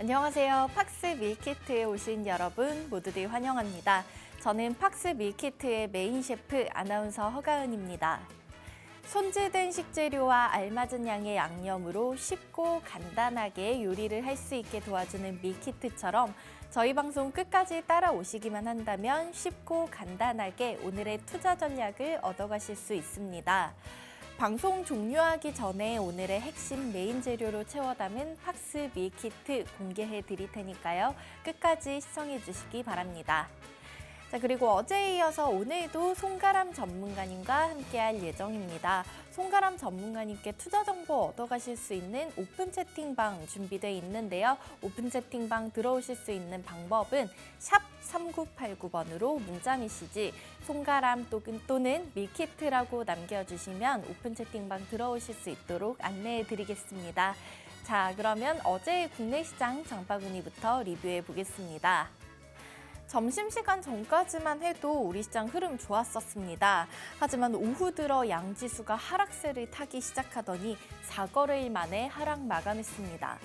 안녕하세요. 팍스 밀키트에 오신 여러분 모두들 환영합니다. 저는 팍스 밀키트의 메인 셰프 아나운서 허가은입니다. 손질된 식재료와 알맞은 양의 양념으로 쉽고 간단하게 요리를 할 수 있게 도와주는 밀키트처럼 저희 방송 끝까지 따라오시기만 한다면 쉽고 간단하게 오늘의 투자 전략을 얻어가실 수 있습니다. 방송 종료하기 전에 오늘의 핵심 메인 재료로 채워 담은 팍스 밀키트 공개해 드릴 테니까요. 끝까지 시청해 주시기 바랍니다. 자, 그리고 어제에 이어서 오늘도 송가람 전문가님과 함께할 예정입니다. 송가람 전문가님께 투자 정보 얻어가실 수 있는 오픈 채팅방 준비되어 있는데요. 오픈 채팅방 들어오실 수 있는 방법은 샵 3989번으로 문자 메시지 송가람 또는 밀키트라고 남겨주시면 오픈 채팅방 들어오실 수 있도록 안내해 드리겠습니다. 자, 그러면 어제의 국내 시장 장바구니부터 리뷰해 보겠습니다. 점심시간 전까지만 해도 우리 시장 흐름 좋았었습니다. 하지만 오후 들어 양지수가 하락세를 타기 시작하더니 4거래일 만에 하락 마감했습니다.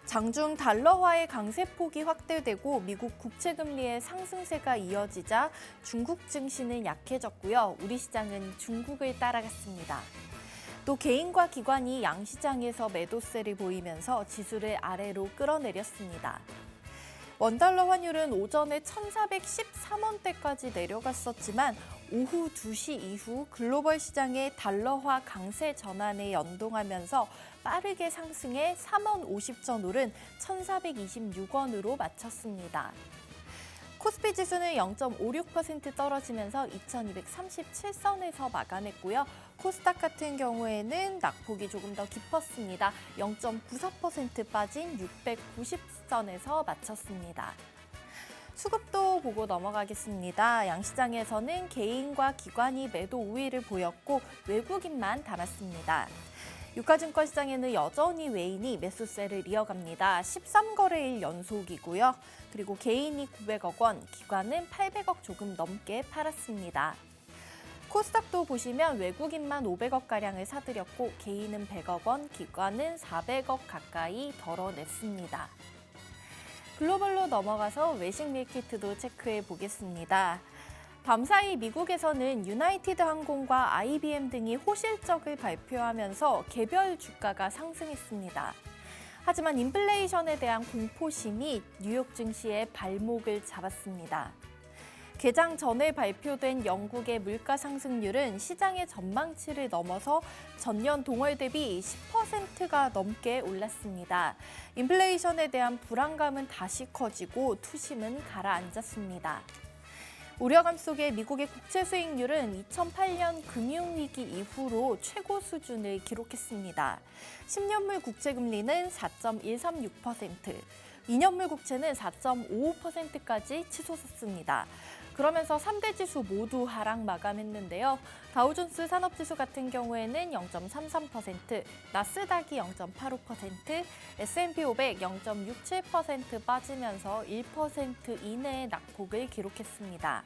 장중 달러화의 강세폭이 확대되고 미국 국채금리의 상승세가 이어지자 중국 증시는 약해졌고요. 우리 시장은 중국을 따라갔습니다. 또 개인과 기관이 양시장에서 매도세를 보이면서 지수를 아래로 끌어내렸습니다. 원달러 환율은 오전에 1,413원대까지 내려갔었지만 오후 2시 이후 글로벌 시장의 달러화 강세 전환에 연동하면서 빠르게 상승해 3원 50전 오른 1,426원으로 마쳤습니다. 코스피 지수는 0.56% 떨어지면서 2,237선에서 마감했고요. 코스닥 같은 경우에는 낙폭이 조금 더 깊었습니다. 0.94% 빠진 690선에서 마쳤습니다. 수급도 보고 넘어가겠습니다. 양시장에서는 개인과 기관이 매도 우위를 보였고 외국인만 담았습니다. 유가증권 시장에는 여전히 외인이 매수세를 이어갑니다. 13거래일 연속이고요. 그리고 개인이 900억 원, 기관은 800억 조금 넘게 팔았습니다. 코스닥도 보시면 외국인만 500억가량을 사들였고 개인은 100억 원, 기관은 400억 가까이 덜어냈습니다. 글로벌로 넘어가서 외식 밀키트도 체크해 보겠습니다. 밤사이 미국에서는 유나이티드 항공과 IBM 등이 호실적을 발표하면서 개별 주가가 상승했습니다. 하지만 인플레이션에 대한 공포심이 뉴욕 증시의 발목을 잡았습니다. 개장 전에 발표된 영국의 물가 상승률은 시장의 전망치를 넘어서 전년 동월 대비 10%가 넘게 올랐습니다. 인플레이션에 대한 불안감은 다시 커지고 투심은 가라앉았습니다. 우려감 속에 미국의 국채 수익률은 2008년 금융위기 이후로 최고 수준을 기록했습니다. 10년물 국채 금리는 4.136%, 2년물 국채는 4.55%까지 치솟았습니다. 그러면서 3대 지수 모두 하락 마감했는데요. 다우존스 산업지수 같은 경우에는 0.33%, 나스닥이 0.85%, S&P 500 0.67% 빠지면서 1% 이내의 낙폭을 기록했습니다.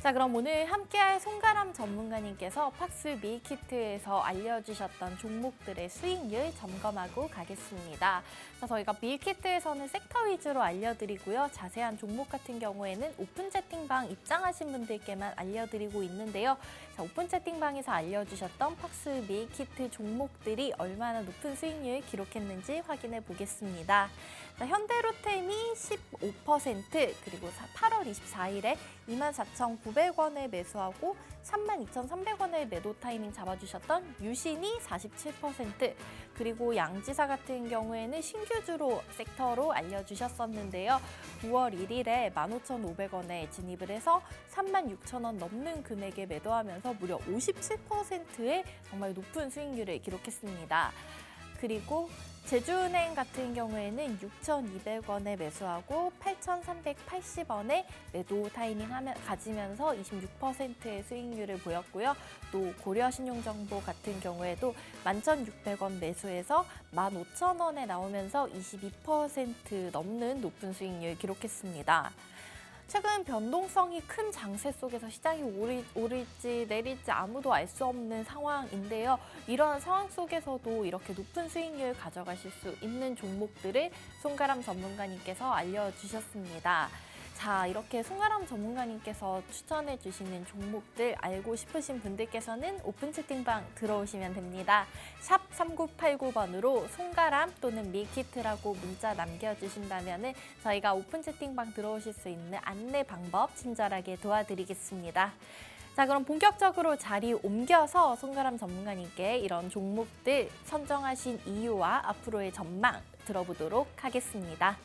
자, 그럼 오늘 함께할 송가람 전문가님께서 팍스 밀키트에서 알려주셨던 종목들의 수익률 점검하고 가겠습니다. 자, 저희가 밀키트에서는 섹터 위주로 알려드리고요. 자세한 종목 같은 경우에는 오픈 채팅방 입장하신 분들께만 알려드리고 있는데요. 자, 오픈 채팅방에서 알려주셨던 팍스 밀키트 종목들이 얼마나 높은 수익률 기록했는지 확인해 보겠습니다. 자, 현대로템이 15%, 그리고 8월 24일에 24,900원에 매수하고 32,300원에 매도 타이밍 잡아주셨던 유신이 47%, 그리고 양지사 같은 경우에는 신규주로 섹터로 알려주셨었는데요. 9월 1일에 15,500원에 진입을 해서 36,000원 넘는 금액에 매도하면서 무려 57%의 정말 높은 수익률을 기록했습니다. 그리고 제주은행 같은 경우에는 6,200원에 매수하고 8,380원에 매도 타이밍 가지면서 26%의 수익률을 보였고요. 또 고려신용정보 같은 경우에도 11,600원 매수해서 15,000원에 나오면서 22% 넘는 높은 수익률 기록했습니다. 최근 변동성이 큰 장세 속에서 시장이 오를지 내릴지 아무도 알 수 없는 상황인데요. 이러한 상황 속에서도 이렇게 높은 수익률 가져가실 수 있는 종목들을 송가람 전문가님께서 알려주셨습니다. 자, 이렇게 송가람 전문가님께서 추천해 주시는 종목들 알고 싶으신 분들께서는 오픈 채팅방 들어오시면 됩니다. 샵 3989번으로 송가람 또는 밀키트라고 문자 남겨주신다면 저희가 오픈 채팅방 들어오실 수 있는 안내 방법 친절하게 도와드리겠습니다. 자, 그럼 본격적으로 자리 옮겨서 송가람 전문가님께 이런 종목들 선정하신 이유와 앞으로의 전망 들어보도록 하겠습니다.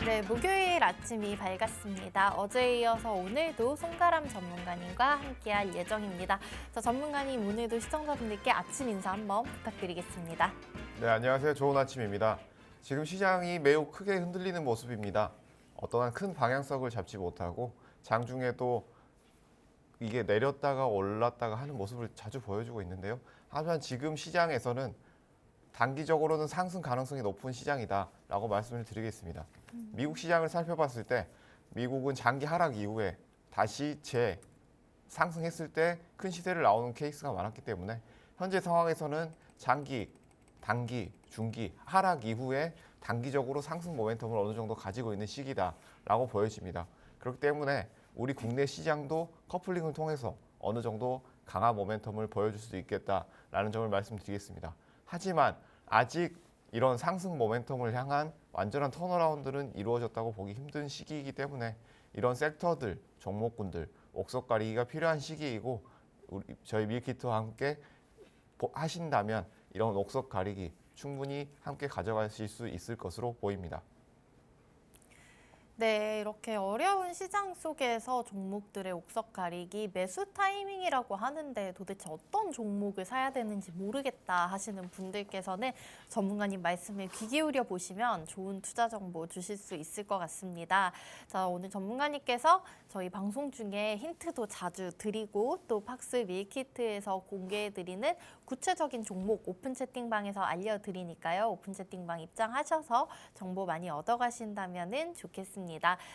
네, 목요일 아침이 밝았습니다. 어제에 이어서 오늘도 송가람 전문가님과 함께할 예정입니다. 자, 전문가님 오늘도 시청자분들께 아침 인사 한번 부탁드리겠습니다. 네, 안녕하세요. 좋은 아침입니다. 지금 시장이 매우 크게 흔들리는 모습입니다. 어떠한 큰 방향성을 잡지 못하고 장중에도 이게 내렸다가 올랐다가 하는 모습을 자주 보여주고 있는데요. 하지만 지금 시장에서는 단기적으로는 상승 가능성이 높은 시장이다라고 말씀을 드리겠습니다. 미국 시장을 살펴봤을 때 미국은 장기 하락 이후에 다시 상승했을 때 큰 시세를 나오는 케이스가 많았기 때문에 현재 상황에서는 장기, 단기, 중기 하락 이후에 단기적으로 상승 모멘텀을 어느 정도 가지고 있는 시기다라고 보여집니다. 그렇기 때문에 우리 국내 시장도 커플링을 통해서 어느 정도 강한 모멘텀을 보여줄 수 있겠다라는 점을 말씀드리겠습니다. 하지만 아직 이런 상승 모멘텀을 향한 완전한 턴어라운드는 이루어졌다고 보기 힘든 시기이기 때문에 이런 섹터들, 종목군들 옥석 가리기가 필요한 시기이고 저희 밀키트와 함께 하신다면 이런 옥석 가리기 충분히 함께 가져가실 수 있을 것으로 보입니다. 네, 이렇게 어려운 시장 속에서 종목들의 옥석 가리기 매수 타이밍이라고 하는데 도대체 어떤 종목을 사야 되는지 모르겠다 하시는 분들께서는 전문가님 말씀에 귀 기울여 보시면 좋은 투자 정보 주실 수 있을 것 같습니다. 자, 오늘 전문가님께서 저희 방송 중에 힌트도 자주 드리고 또 팍스 밀키트에서 공개해드리는 구체적인 종목 오픈 채팅방에서 알려드리니까요. 오픈 채팅방 입장하셔서 정보 많이 얻어가신다면 좋겠습니다.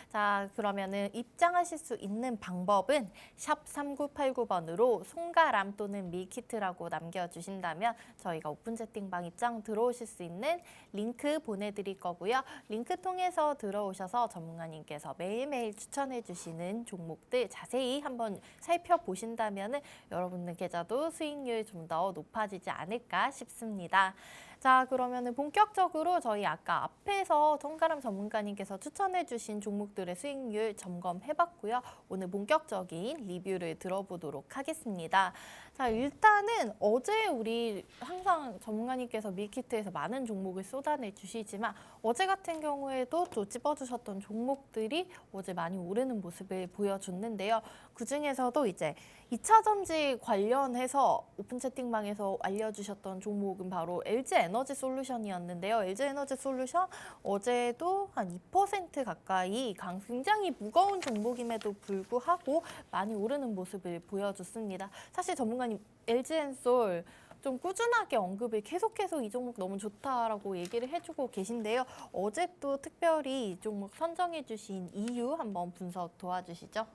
자, 그러면은 입장하실 수 있는 방법은 샵 3989번으로 송가람 또는 밀키트라고 남겨주신다면 저희가 오픈 채팅방 입장 들어오실 수 있는 링크 보내드릴 거고요. 링크 통해서 들어오셔서 전문가님께서 매일매일 추천해 주시는 종목들 자세히 한번 살펴보신다면 여러분들 계좌도 수익률 좀 더 높아지지 않을까 싶습니다. 자, 그러면은 본격적으로 저희 아까 앞에서 송가람 전문가님께서 추천해 주신 종목들의 수익률 점검해봤고요. 오늘 본격적인 리뷰를 들어보도록 하겠습니다. 자, 일단은 어제 우리 항상 전문가님께서 밀키트에서 많은 종목을 쏟아내 주시지만 어제 같은 경우에도 또 찝어주셨던 종목들이 어제 많이 오르는 모습을 보여줬는데요. 그중에서도 이제 2차 전지 관련해서 오픈 채팅방에서 알려주셨던 종목은 바로 LG 에너지 솔루션이었는데요. LG 에너지 솔루션 어제도 한 2% 가까이 굉장히 무거운 종목임에도 불구하고 많이 오르는 모습을 보여줬습니다. 사실 전문가님 LG엔솔 좀 꾸준하게 언급을 계속해서 이 종목 너무 좋다라고 얘기를 해주고 계신데요. 어제 또 특별히 이 종목 선정해 주신 이유 한번 분석 도와주시죠.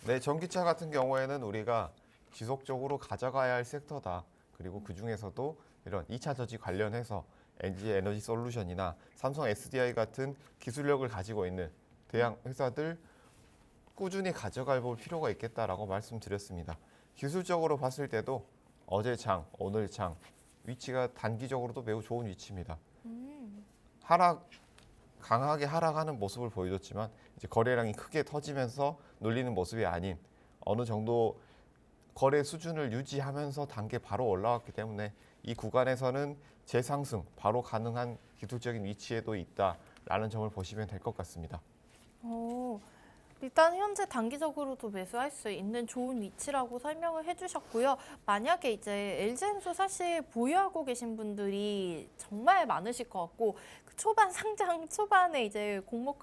네, 전기차 같은 경우에는 우리가 지속적으로 가져가야 할 섹터다. 그리고 그중에서도 이런 2차 전지 관련해서 NG 에너지 솔루션이나 삼성 SDI 같은 기술력을 가지고 있는 대형 회사들 꾸준히 가져갈 볼 필요가 있겠다라고 말씀드렸습니다. 기술적으로 봤을 때도 어제 장, 오늘 장 위치가 단기적으로도 매우 좋은 위치입니다. 강하게 하락하는 모습을 보여줬지만 이제 거래량이 크게 터지면서 눌리는 모습이 아닌 어느 정도 거래 수준을 유지하면서 단계 바로 올라왔기 때문에 이 구간에서는 재상승 바로 가능한 기술적인 위치에도 있다라는 점을 보시면 될 것 같습니다. 일단 현재 단기적으로도 매수할 수 있는 좋은 위치라고 설명을 해주셨고요. 만약에 이제 LG엔소 사실 보유하고 계신 분들이 정말 많으실 것 같고 그 초반 상장 초반에 이제 공모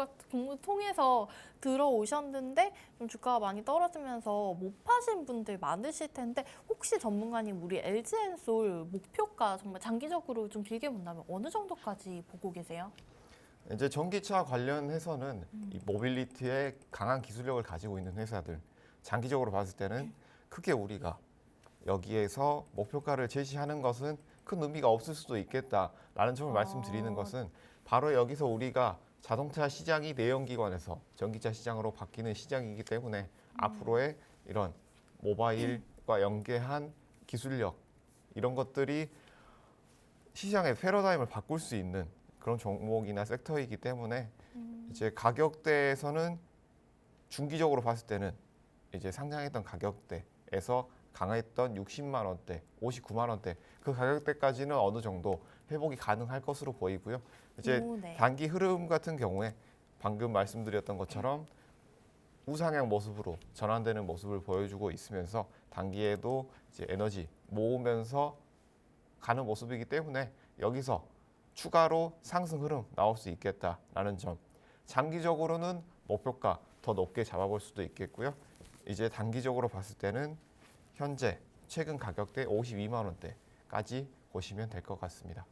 통해서 들어오셨는데 좀 주가가 많이 떨어지면서 못 파신 분들 많으실 텐데 혹시 전문가님 우리 LG엔솔 목표가 정말 장기적으로 좀 길게 본다면 어느 정도까지 보고 계세요? 이제 전기차 관련해서는 이 모빌리티에 강한 기술력을 가지고 있는 회사들 장기적으로 봤을 때는 크게 우리가 여기에서 목표가를 제시하는 것은 큰 의미가 없을 수도 있겠다라는 점을 말씀드리는 것은 바로 여기서 우리가 자동차 시장이 내연기관에서 전기차 시장으로 바뀌는 시장이기 때문에 앞으로의 이런 모바일과 연계한 기술력 이런 것들이 시장의 패러다임을 바꿀 수 있는 그런 종목이나 섹터이기 때문에 이제 가격대에서는 중기적으로 봤을 때는 이제 상장했던 가격대에서 강했던 60만 원대, 59만 원대 그 가격대까지는 어느 정도 회복이 가능할 것으로 보이고요. 이제 네. 단기 흐름 같은 경우에 방금 말씀드렸던 것처럼 우상향 모습으로 전환되는 모습을 보여주고 있으면서 단기에도 이제 에너지 모으면서 가는 모습이기 때문에 여기서 추가로 상승 흐름 나올 수 있겠다라는 점. 장기적으로는 목표가 더 높게 잡아볼 수도 있겠고요. 이제 단기적으로 봤을 때는 현재 최근 가격대 52만 원대까지 보시면 될 것 같습니다.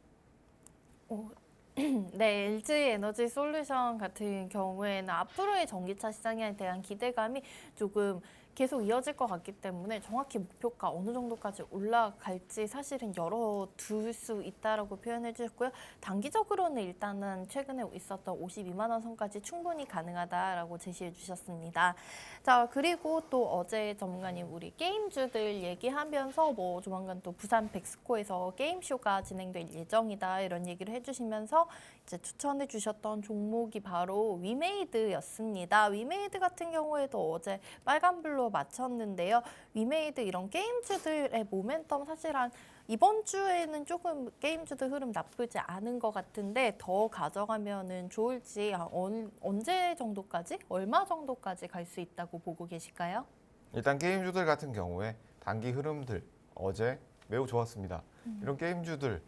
네, LG 에너지 솔루션 같은 경우에는 앞으로의 전기차 시장에 대한 기대감이 조금 계속 이어질 것 같기 때문에 정확히 목표가 어느 정도까지 올라갈지 사실은 열어둘 수 있다라고 표현해 주셨고요. 단기적으로는 일단은 최근에 있었던 52만 원 선까지 충분히 가능하다라고 제시해 주셨습니다. 자, 그리고 또 어제 전문가님 우리 게임주들 얘기하면서 뭐 조만간 또 부산 백스코에서 게임쇼가 진행될 예정이다 이런 얘기를 해주시면서 이제 추천해 주셨던 종목이 바로 위메이드였습니다. 위메이드 같은 경우에도 어제 빨간불로 맞췄는데요. 위메이드 이런 게임주들의 모멘텀 사실 한 이번 주에는 조금 게임주들 흐름 나쁘지 않은 것 같은데 더 가져가면은 좋을지 언제 정도까지, 얼마 정도까지 갈 수 있다고 보고 계실까요? 일단 게임주들 같은 경우에 단기 흐름들 어제 매우 좋았습니다. 이런 게임주들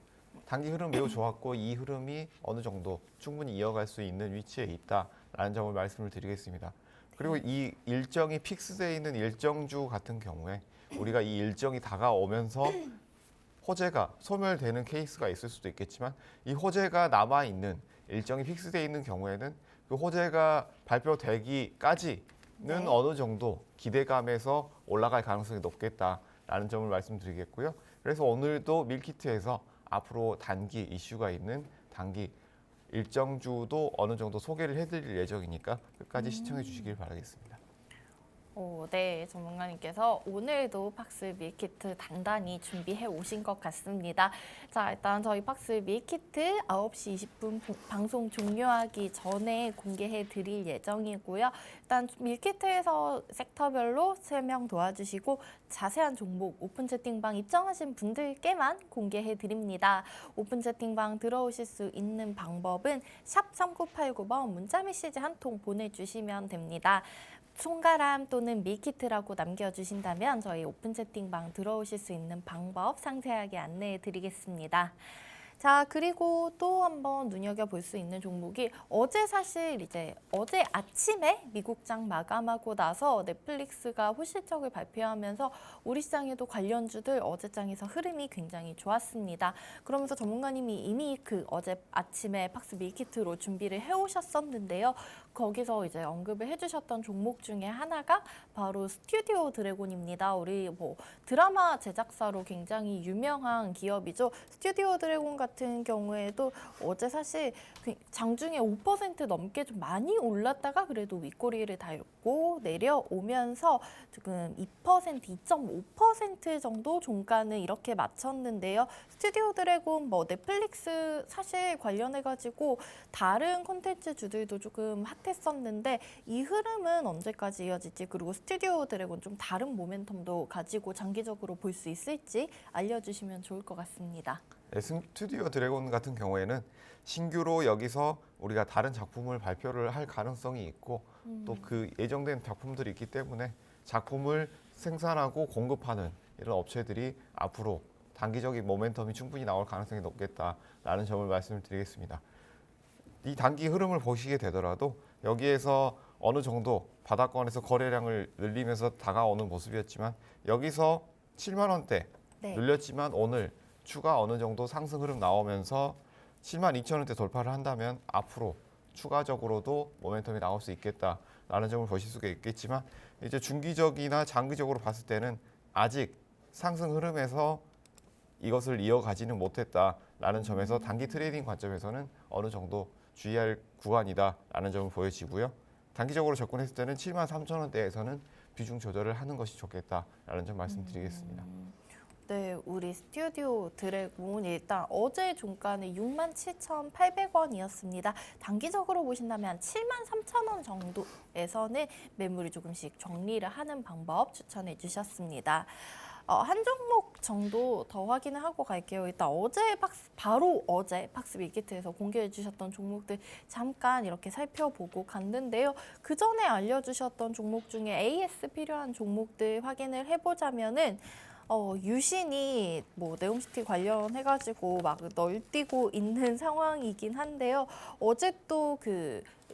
단기 흐름 매우 좋았고 이 흐름이 어느 정도 충분히 이어갈 수 있는 위치에 있다라는 점을 말씀을 드리겠습니다. 그리고 이 일정이 픽스되어 있는 일정주 같은 경우에 우리가 이 일정이 다가오면서 호재가 소멸되는 케이스가 있을 수도 있겠지만 이 호재가 남아있는 일정이 픽스되어 있는 경우에는 그 호재가 발표되기까지는 어느 정도 기대감에서 올라갈 가능성이 높겠다라는 점을 말씀드리겠고요. 그래서 오늘도 밀키트에서 앞으로 단기 이슈가 있는 단기 일정주도 어느 정도 소개를 해드릴 예정이니까 끝까지 시청해 주시길 바라겠습니다. 네, 전문가님께서 오늘도 팍스 밀키트 단단히 준비해 오신 것 같습니다. 자, 일단 저희 팍스 밀키트 9시 20분 방송 종료하기 전에 공개해 드릴 예정이고요. 일단 밀키트에서 섹터별로 설명 도와주시고 자세한 종목 오픈 채팅방 입장하신 분들께만 공개해 드립니다. 오픈 채팅방 들어오실 수 있는 방법은 샵 3989번 문자 메시지 한 통 보내주시면 됩니다. 총가람 또는 밀키트라고 남겨주신다면 저희 오픈 채팅방 들어오실 수 있는 방법 상세하게 안내해 드리겠습니다. 자, 그리고 또 한번 눈여겨볼 수 있는 종목이 어제 사실 이제 어제 아침에 미국장 마감하고 나서 넷플릭스가 호실적을 발표하면서 우리 시장에도 관련주들 어제장에서 흐름이 굉장히 좋았습니다. 그러면서 전문가님이 이미 그 어제 아침에 팍스 밀키트로 준비를 해오셨었는데요. 거기서 이제 언급을 해주셨던 종목 중에 하나가 바로 스튜디오 드래곤입니다. 우리 뭐 드라마 제작사로 굉장히 유명한 기업이죠. 스튜디오 드래곤 같은 같은 경우에도 어제 사실 장중에 5% 넘게 좀 많이 올랐다가 그래도 윗꼬리를 달고 내려오면서 지금 2%, 2.5% 정도 종가는 이렇게 마쳤는데요. 스튜디오 드래곤, 뭐 넷플릭스 사실 관련해가지고 다른 콘텐츠주들도 조금 핫했었는데 이 흐름은 언제까지 이어질지, 그리고 스튜디오 드래곤 좀 다른 모멘텀도 가지고 장기적으로 볼 수 있을지 알려주시면 좋을 것 같습니다. 네, 스튜디오 드래곤 같은 경우에는 신규로 여기서 우리가 다른 작품을 발표를 할 가능성이 있고 또 그 예정된 작품들이 있기 때문에 작품을 생산하고 공급하는 이런 업체들이 앞으로 단기적인 모멘텀이 충분히 나올 가능성이 높겠다라는 점을 말씀을 드리겠습니다. 이 단기 흐름을 보시게 되더라도 여기에서 어느 정도 바닥권에서 거래량을 늘리면서 다가오는 모습이었지만 여기서 7만 원대 네. 늘렸지만 오늘 추가 어느 정도 상승 흐름 나오면서 7만 2천 원대 돌파를 한다면 앞으로 추가적으로도 모멘텀이 나올 수 있겠다라는 점을 보실 수가 있겠지만 이제 중기적이나 장기적으로 봤을 때는 아직 상승 흐름에서 이것을 이어가지는 못했다라는 점에서 단기 트레이딩 관점에서는 어느 정도 주의할 구간이다라는 점을 보여지고요. 단기적으로 접근했을 때는 7만 3천 원대에서는 비중 조절을 하는 것이 좋겠다라는 점 말씀드리겠습니다. 네, 우리 스튜디오 드래곤 일단 어제 종가는 67,800원이었습니다. 단기적으로 보신다면 73,000원 정도에서는 매물을 조금씩 정리를 하는 방법 추천해 주셨습니다. 한 종목 정도 더 확인을 하고 갈게요. 일단 바로 어제 박스 밀키트에서 공개해 주셨던 종목들 잠깐 이렇게 살펴보고 갔는데요. 그 전에 알려주셨던 종목 중에 AS 필요한 종목들 확인을 해보자면은 유신이 뭐 네옴시티 관련해가지고 막 널뛰고 있는 상황이긴 한데요. 어제 또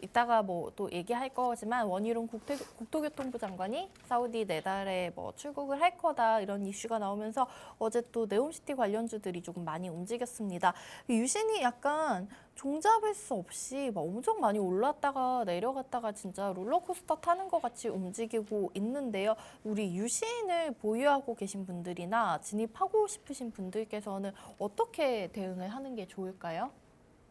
이따가 뭐 또 얘기할 거지만 원희룡 국토교통부 장관이 사우디 내달에 뭐 출국을 할 거다 이런 이슈가 나오면서 어제 또 네옴시티 관련주들이 조금 많이 움직였습니다. 유신이 약간 종잡을 수 없이 막 엄청 많이 올랐다가 내려갔다가 진짜 롤러코스터 타는 것 같이 움직이고 있는데요. 우리 유신을 보유하고 계신 분들이나 진입하고 싶으신 분들께서는 어떻게 대응을 하는 게 좋을까요?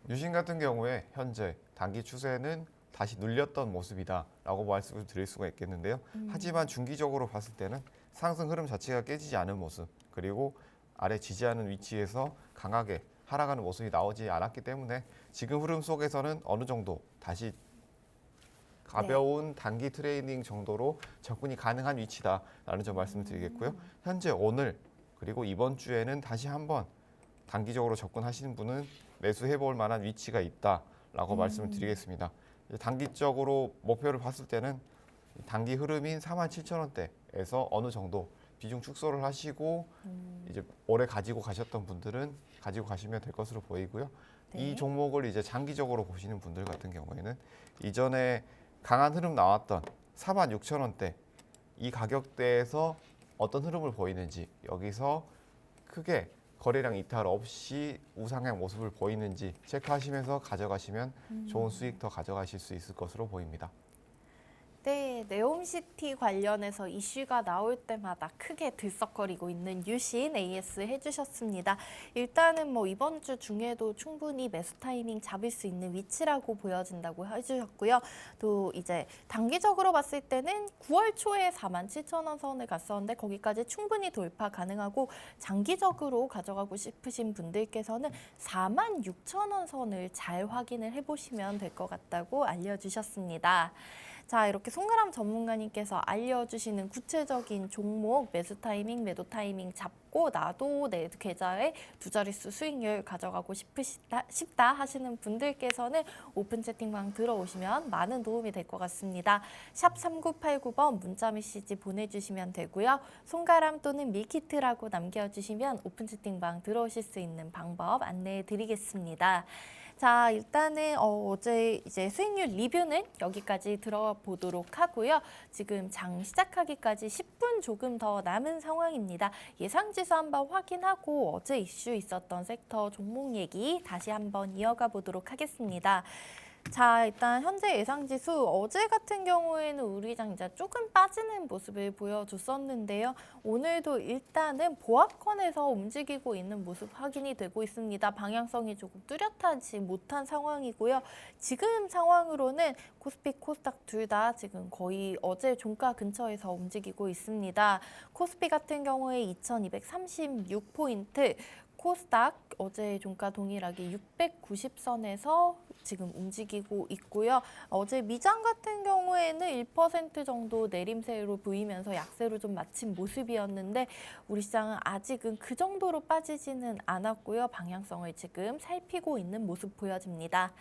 유신 같은 경우에 현재 단기 추세는 다시 눌렸던 모습이다라고 말씀을 드릴 수가 있겠는데요. 하지만 중기적으로 봤을 때는 상승 흐름 자체가 깨지지 않은 모습, 그리고 아래 지지하는 위치에서 강하게 하락하는 모습이 나오지 않았기 때문에 지금 흐름 속에서는 어느 정도 다시 가벼운 단기 트레이딩 정도로 접근이 가능한 위치다라는 점 말씀드리겠고요. 현재 오늘 그리고 이번 주에는 다시 한번 단기적으로 접근하시는 분은 매수해 볼 만한 위치가 있다라고 말씀을 드리겠습니다. 단기적으로 목표를 봤을 때는 단기 흐름인 47,000원대에서 어느 정도 비중 축소를 하시고 이제 오래 가지고 가셨던 분들은 가지고 가시면 될 것으로 보이고요. 네. 이 종목을 이제 장기적으로 보시는 분들 같은 경우에는 이전에 강한 흐름 나왔던 46,000원대 이 가격대에서 어떤 흐름을 보이는지, 여기서 크게 거래량 이탈 없이 우상향 모습을 보이는지 체크하시면서 가져가시면 좋은 수익 더 가져가실 수 있을 것으로 보입니다. 네, 네옴시티 관련해서 이슈가 나올 때마다 크게 들썩거리고 있는 유신 AS 해주셨습니다. 일단은 뭐 이번 주 중에도 충분히 매수 타이밍 잡을 수 있는 위치라고 보여진다고 해주셨고요. 또 이제 단기적으로 봤을 때는 9월 초에 47,000원 선을 갔었는데 거기까지 충분히 돌파 가능하고, 장기적으로 가져가고 싶으신 분들께서는 46,000원 선을 잘 확인을 해보시면 될 것 같다고 알려주셨습니다. 자, 이렇게 송가람 전문가님께서 알려주시는 구체적인 종목, 매수 타이밍, 매도 타이밍 잡고 나도 내 계좌에 두 자릿수 수익률 가져가고 싶다 하시는 분들께서는 오픈 채팅방 들어오시면 많은 도움이 될 것 같습니다. 샵 3989번 문자 메시지 보내주시면 되고요. 송가람 또는 밀키트라고 남겨주시면 오픈 채팅방 들어오실 수 있는 방법 안내해 드리겠습니다. 자, 일단은 어제 이제 수익률 리뷰는 여기까지 들어보도록 하고요. 지금 장 시작하기까지 10분 조금 더 남은 상황입니다. 예상지수 한번 확인하고 어제 이슈 있었던 섹터 종목 얘기 다시 한번 이어가 보도록 하겠습니다. 자, 일단 현재 예상지수 어제 같은 경우에는 우리 시장 이제 조금 빠지는 모습을 보여줬었는데요. 오늘도 일단은 보합권에서 움직이고 있는 모습 확인이 되고 있습니다. 방향성이 조금 뚜렷하지 못한 상황이고요. 지금 상황으로는 코스피, 코스닥 둘 다 지금 거의 어제 종가 근처에서 움직이고 있습니다. 코스피 같은 경우에 2236포인트, 코스닥 어제 종가 동일하게 690선에서 지금 움직이고 있고요. 어제 미장 같은 경우에는 1% 정도 내림세로 보이면서 약세로 좀 마친 모습이었는데 우리 시장은 아직은 그 정도로 빠지지는 않았고요. 방향성을 지금 살피고 있는 모습 보여집니다.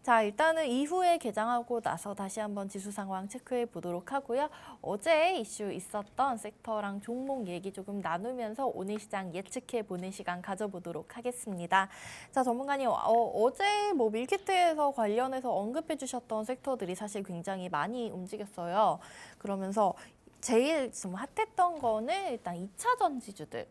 자, 일단은 이후에 개장하고 나서 다시 한번 지수 상황 체크해 보도록 하고요. 어제 이슈 있었던 섹터랑 종목 얘기 조금 나누면서 오늘 시장 예측해 보는 시간 가져보도록 하겠습니다. 자, 전문가님, 어제 뭐 밀키트에서 관련해서 언급해 주셨던 섹터들이 사실 굉장히 많이 움직였어요. 그러면서 제일 좀 핫했던 거는 일단 2차 전지주들.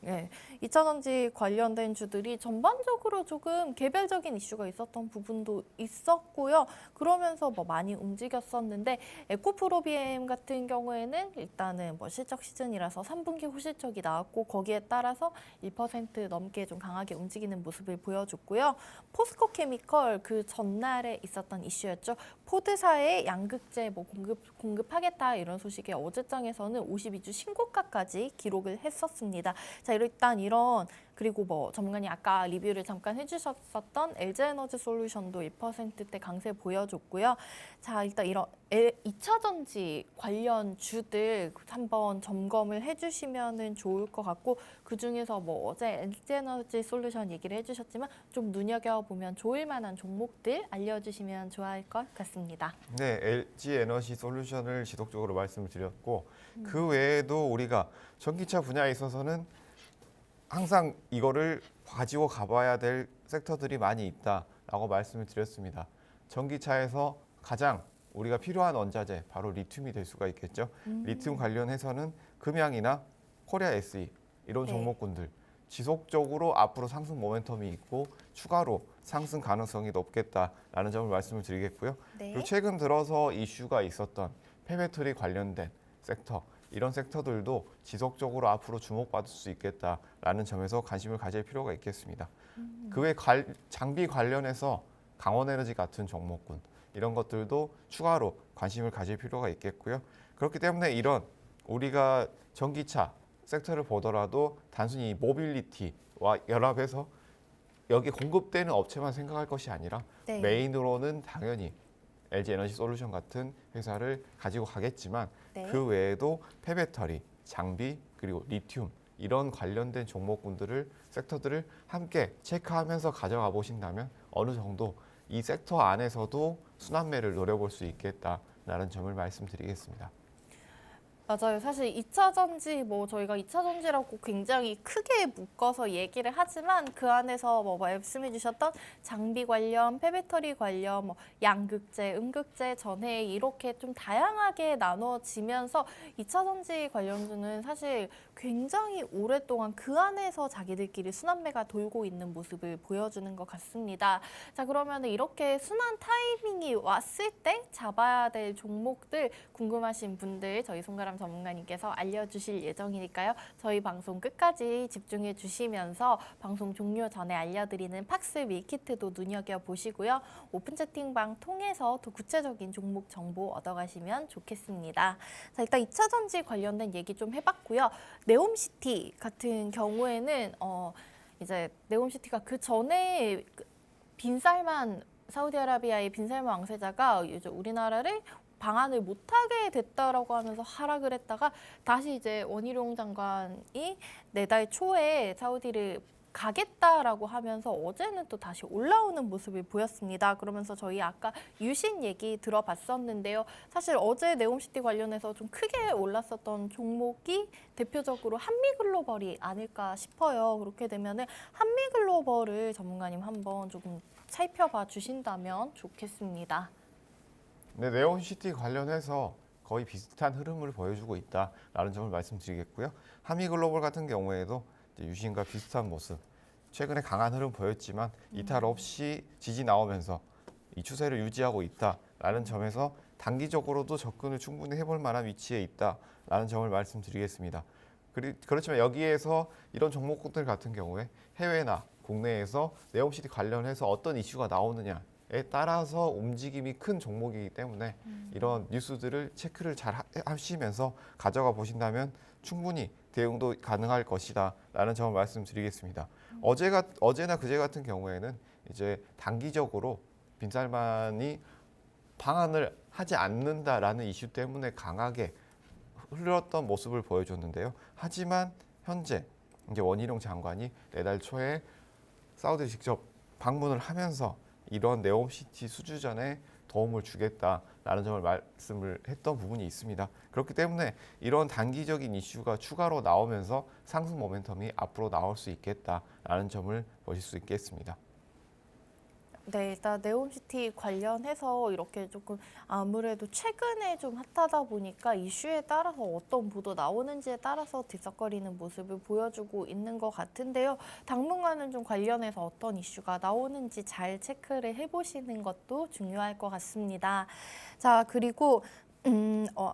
예, 2차 전지 관련된 주들이 전반적으로 조금 개별적인 이슈가 있었던 부분도 있었고요. 그러면서 뭐 많이 움직였었는데 에코프로비엠 같은 경우에는 일단은 뭐 실적 시즌이라서 3분기 호실적이 나왔고 거기에 따라서 1% 넘게 좀 강하게 움직이는 모습을 보여줬고요. 포스코케미컬 그 전날에 있었던 이슈였죠. 포드사의 양극재 뭐 공급하겠다 이런 소식에 어제장에서는 52주 신고가까지 기록을 했었습니다. 자, 일단 이런 그리고 뭐 전문가님 아까 리뷰를 잠깐 해주셨었던 LG에너지 솔루션도 1%대 강세 보여줬고요. 자, 일단 이런 2차 전지 관련 주들 한번 점검을 해주시면 좋을 것 같고 그 중에서 뭐 어제 LG에너지 솔루션 얘기를 해주셨지만 좀 눈여겨보면 좋을 만한 종목들 알려주시면 좋을 것 같습니다. 네, LG 에너지 솔루션을 지속적으로 말씀을 드렸고 그 외에도 우리가 전기차 분야에 있어서는 항상 이거를 가지고 가봐야 될 섹터들이 많이 있다라고 말씀을 드렸습니다. 전기차에서 가장 우리가 필요한 원자재 바로 리튬이 될 수가 있겠죠. 리튬 관련해서는 금양이나 코리아 SE 이런 네. 종목군들 지속적으로 앞으로 상승 모멘텀이 있고 추가로 상승 가능성이 높겠다라는 점을 말씀을 드리겠고요. 네. 그리고 최근 들어서 이슈가 있었던 폐배터리 관련된 섹터 이런 섹터들도 지속적으로 앞으로 주목받을 수 있겠다라는 점에서 관심을 가질 필요가 있겠습니다. 그 외 장비 관련해서 강원에너지 같은 종목군 이런 것들도 추가로 관심을 가질 필요가 있겠고요. 그렇기 때문에 이런 우리가 전기차 섹터를 보더라도 단순히 모빌리티와 연합해서 여기 공급되는 업체만 생각할 것이 아니라 네. 메인으로는 당연히 LG 에너지 솔루션 같은 회사를 가지고 가겠지만 네. 그 외에도 폐배터리, 장비, 그리고 리튬 이런 관련된 종목군들을 섹터들을 함께 체크하면서 가져가 보신다면 어느 정도 이 섹터 안에서도 순환매를 노려볼 수 있겠다라는 점을 말씀드리겠습니다. 맞아요. 사실 2차 전지 뭐 저희가 2차 전지라고 굉장히 크게 묶어서 얘기를 하지만 그 안에서 뭐 말씀해 주셨던 장비 관련, 폐배터리 관련, 뭐 양극재, 음극재, 전해 이렇게 좀 다양하게 나눠지면서 2차 전지 관련주는 사실 굉장히 오랫동안 그 안에서 자기들끼리 순환매가 돌고 있는 모습을 보여주는 것 같습니다. 자, 그러면 이렇게 순환 타이밍이 왔을 때 잡아야 될 종목들 궁금하신 분들 저희 송가람 전문가님께서 알려주실 예정이니까요. 저희 방송 끝까지 집중해 주시면서 방송 종료 전에 알려드리는 팍스 밀키트도 눈여겨보시고요. 오픈 채팅방 통해서 더 구체적인 종목 정보 얻어가시면 좋겠습니다. 자, 일단 2차 전지 관련된 얘기 좀 해봤고요. 네옴시티 같은 경우에는 이제 네옴시티가 그 전에 빈살만 사우디아라비아의 빈살만 왕세자가 이제 우리나라를 방한을 못하게 됐다라고 하면서 하락을 했다가 다시 이제 원희룡 장관이 내달 초에 사우디를 가겠다라고 하면서 어제는 또 다시 올라오는 모습을 보였습니다. 그러면서 저희 아까 유신 얘기 들어봤었는데요. 사실 어제 네옴시티 관련해서 좀 크게 올랐었던 종목이 대표적으로 한미글로벌이 아닐까 싶어요. 그렇게 되면은 한미글로벌을 전문가님 한번 조금 살펴봐 주신다면 좋겠습니다. 네, 네온시티 관련해서 거의 비슷한 흐름을 보여주고 있다라는 점을 말씀드리겠고요. 하미글로벌 같은 경우에도 이제 유신과 비슷한 모습, 최근에 강한 흐름 보였지만 이탈 없이 지지 나오면서 이 추세를 유지하고 있다라는 점에서 단기적으로도 접근을 충분히 해볼 만한 위치에 있다라는 점을 말씀드리겠습니다. 그렇지만 여기에서 이런 종목들 같은 경우에 해외나 국내에서 네옴시티 관련해서 어떤 이슈가 나오느냐에 따라서 움직임이 큰 종목이기 때문에 이런 뉴스들을 체크를 잘 하시면서 가져가 보신다면 충분히 대응도 가능할 것이다 라는 점을 말씀드리겠습니다. 어제나 그제 같은 경우에는 이제 단기적으로 빈살만이 방한을 하지 않는다라는 이슈 때문에 강하게 흘렀던 모습을 보여줬는데요. 하지만 현재 이제 원희룡 장관이 내달 초에 사우디에 직접 방문을 하면서 이런 네옴시티 수주전에 도움을 주겠다라는 점을 말씀을 했던 부분이 있습니다. 그렇기 때문에 이런 단기적인 이슈가 추가로 나오면서 상승 모멘텀이 앞으로 나올 수 있겠다라는 점을 보실 수 있겠습니다. 네, 일단 네옴시티 관련해서 이렇게 조금 아무래도 최근에 좀 핫하다 보니까 이슈에 따라서 어떤 보도 나오는지에 따라서 들썩거리는 모습을 보여주고 있는 것 같은데요. 당분간은 좀 관련해서 어떤 이슈가 나오는지 잘 체크를 해보시는 것도 중요할 것 같습니다. 자, 그리고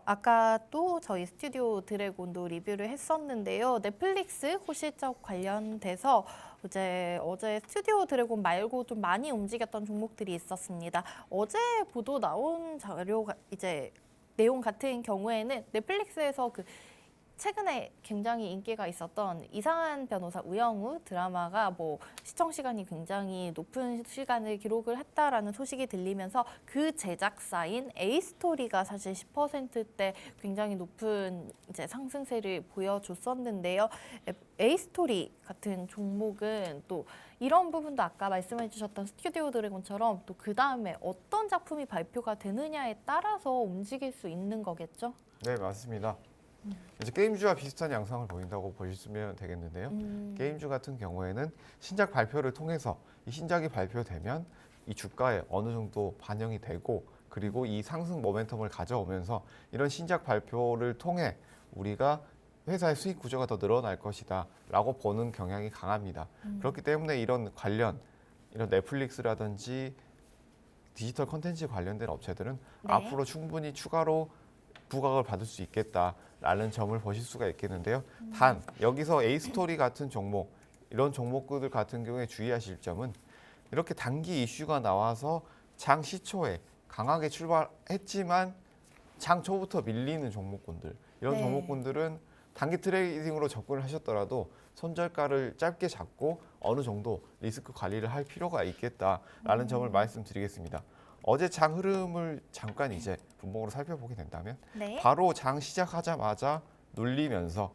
아까 또 저희 스튜디오 드래곤도 리뷰를 했었는데요. 넷플릭스 호실적 관련돼서 어제 스튜디오 드래곤 말고 좀 많이 움직였던 종목들이 있었습니다. 어제 보도 나온 내용 같은 경우에는 넷플릭스에서 최근에 굉장히 인기가 있었던 이상한 변호사 우영우 드라마가 뭐 시청 시간이 굉장히 높은 시간을 기록을 했다라는 소식이 들리면서 그 제작사인 A스토리가 사실 10%대 굉장히 높은 이제 상승세를 보여줬었는데요. A스토리 같은 종목은 또 이런 부분도 아까 말씀해 주셨던 스튜디오 드래곤처럼 또 그 다음에 어떤 작품이 발표가 되느냐에 따라서 움직일 수 있는 거겠죠? 네, 맞습니다. 이제 게임주와 비슷한 양상을 보인다고 보시면 되겠는데요. 게임주 같은 경우에는 신작 발표를 통해서 이 신작이 발표되면 이 주가에 어느 정도 반영이 되고 그리고 이 상승 모멘텀을 가져오면서 이런 신작 발표를 통해 우리가 회사의 수익 구조가 더 늘어날 것이다 라고 보는 경향이 강합니다. 그렇기 때문에 이런 넷플릭스라든지 디지털 컨텐츠 관련된 업체들은 네. 앞으로 충분히 추가로 부각을 받을 수 있겠다라는 점을 보실 수가 있겠는데요. 단 여기서 A스토리 같은 종목, 이런 종목들 같은 경우에 주의하실 점은 이렇게 단기 이슈가 나와서 장 시초에 강하게 출발했지만 장 초부터 밀리는 종목군들, 이런 네. 종목군들은 단기 트레이딩으로 접근을 하셨더라도 손절가를 짧게 잡고 어느 정도 리스크 관리를 할 필요가 있겠다라는 점을 말씀드리겠습니다. 어제 장 흐름을 잠깐 이제 분봉으로 살펴보게 된다면 네. 바로 장 시작하자마자 눌리면서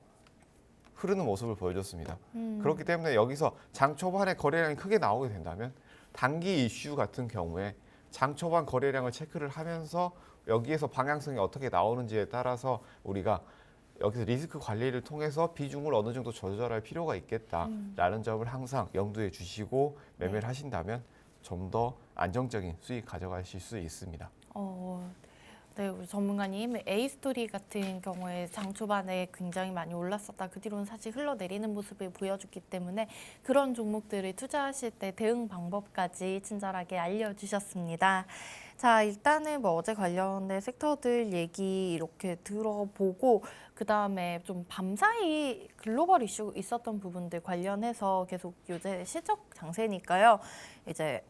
흐르는 모습을 보여줬습니다. 그렇기 때문에 여기서 장 초반에 거래량이 크게 나오게 된다면 단기 이슈 같은 경우에 장 초반 거래량을 체크를 하면서 여기에서 방향성이 어떻게 나오는지에 따라서 우리가 여기서 리스크 관리를 통해서 비중을 어느 정도 조절할 필요가 있겠다라는 점을 항상 염두에 주시고 매매를 하신다면 좀 더 안정적인 수익 가져가실 수 있습니다. 네, 우리 전문가님 A스토리 같은 경우에 장 초반에 굉장히 많이 올랐었다. 그 뒤로는 사실 흘러내리는 모습을 보여줬기 때문에 그런 종목들을 투자하실 때 대응 방법까지 친절하게 알려주셨습니다. 자, 일단은 뭐 어제 관련된 섹터들 얘기 이렇게 들어보고 그 다음에 좀 밤사이 글로벌 이슈 있었던 부분들 관련해서 계속 요새 실적 장세니까요. 이제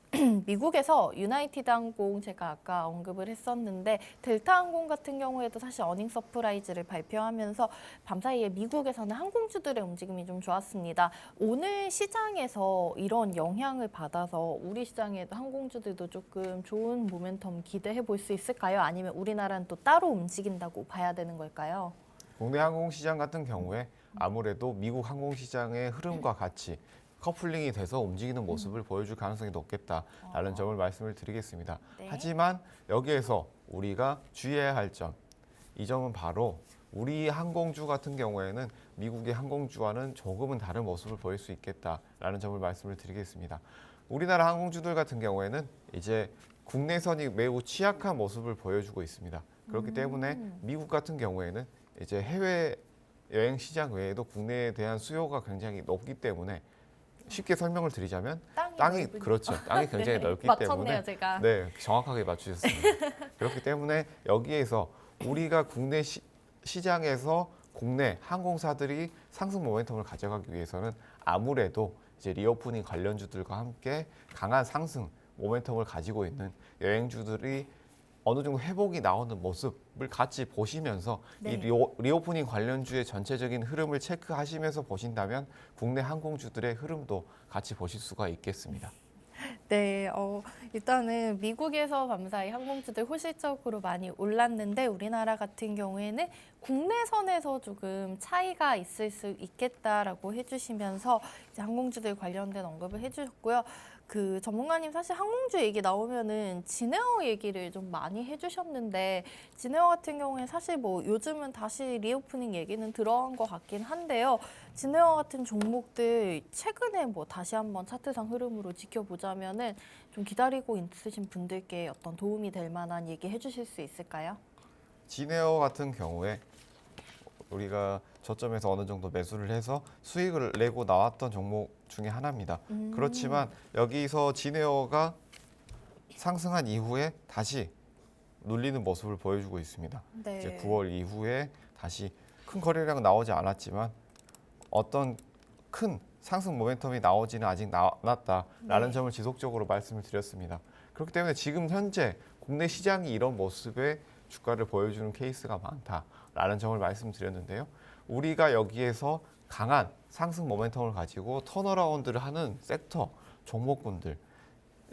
미국에서 유나이티드 항공 제가 아까 언급을 했었는데 델타 항공 같은 경우에도 사실 어닝 서프라이즈를 발표하면서 밤사이에 미국에서는 항공주들의 움직임이 좀 좋았습니다. 오늘 시장에서 이런 영향을 받아서 우리 시장에도 항공주들도 조금 좋은 모멘텀 기대해 볼 수 있을까요? 아니면 우리나라는 또 따로 움직인다고 봐야 되는 걸까요? 국내 항공시장 같은 경우에 아무래도 미국 항공시장의 흐름과 같이 커플링이 돼서 움직이는 모습을 보여줄 가능성이 높겠다라는 점을 말씀을 드리겠습니다. 네. 하지만 여기에서 우리가 주의해야 할 점, 이 점은 바로 우리 항공주 같은 경우에는 미국의 항공주와는 조금은 다른 모습을 보일 수 있겠다라는 점을 말씀을 드리겠습니다. 우리나라 항공주들 같은 경우에는 이제 국내선이 매우 취약한 모습을 보여주고 있습니다. 그렇기 때문에 미국 같은 경우에는 이제 해외 여행 시장 외에도 국내에 대한 수요가 굉장히 높기 때문에 쉽게 설명을 드리자면 땅이 그렇죠. 땅이 굉장히 네, 넓기 맞췄네요, 때문에 제가. 네, 정확하게 맞추셨습니다. 그렇기 때문에 여기에서 우리가 국내 시장에서 국내 항공사들이 상승 모멘텀을 가져가기 위해서는 아무래도 이제 리오프닝 관련주들과 함께 강한 상승 모멘텀을 가지고 있는 여행주들이 어느 정도 회복이 나오는 모습을 같이 보시면서 네. 이 리오프닝 관련주의 전체적인 흐름을 체크하시면서 보신다면 국내 항공주들의 흐름도 같이 보실 수가 있겠습니다. 네, 일단은 미국에서 밤사이 항공주들 호실적으로 많이 올랐는데 우리나라 같은 경우에는 국내선에서 조금 차이가 있을 수 있겠다라고 해주시면서 이제 항공주들 관련된 언급을 해주셨고요. 그 전문가님 사실 항공주 얘기 나오면은 진에어 얘기를 좀 많이 해주셨는데 진에어 같은 경우에 사실 뭐 요즘은 다시 리오프닝 얘기는 들어간 것 같긴 한데요. 진에어 같은 종목들 최근에 뭐 다시 한번 차트상 흐름으로 지켜보자면은 좀 기다리고 있으신 분들께 어떤 도움이 될 만한 얘기 해주실 수 있을까요? 진에어 같은 경우에 우리가 저점에서 어느 정도 매수를 해서 수익을 내고 나왔던 종목 중에 하나입니다. 그렇지만 여기서 진에어가 상승한 이후에 다시 눌리는 모습을 보여주고 있습니다. 네. 이제 9월 이후에 다시 큰 거래량은 나오지 않았지만 어떤 큰 상승 모멘텀이 나오지는 아직 않았다라는 네. 점을 지속적으로 말씀을 드렸습니다. 그렇기 때문에 지금 현재 국내 시장이 이런 모습의 주가를 보여주는 케이스가 많다라는 점을 말씀드렸는데요. 우리가 여기에서 강한 상승 모멘텀을 가지고 턴어라운드를 하는 섹터, 종목군들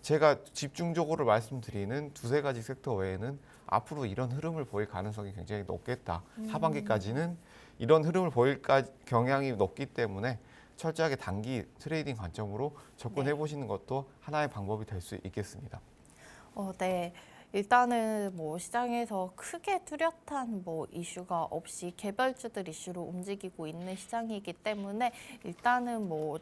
제가 집중적으로 말씀드리는 두세 가지 섹터 외에는 앞으로 이런 흐름을 보일 가능성이 굉장히 높겠다. 하반기까지는 이런 흐름을 보일 경향이 높기 때문에 철저하게 단기 트레이딩 관점으로 접근해 보시는 것도 하나의 방법이 될 수 있겠습니다. 네. 일단은 뭐 시장에서 크게 뚜렷한 뭐 이슈가 없이 개별주들 이슈로 움직이고 있는 시장이기 때문에 일단은 뭐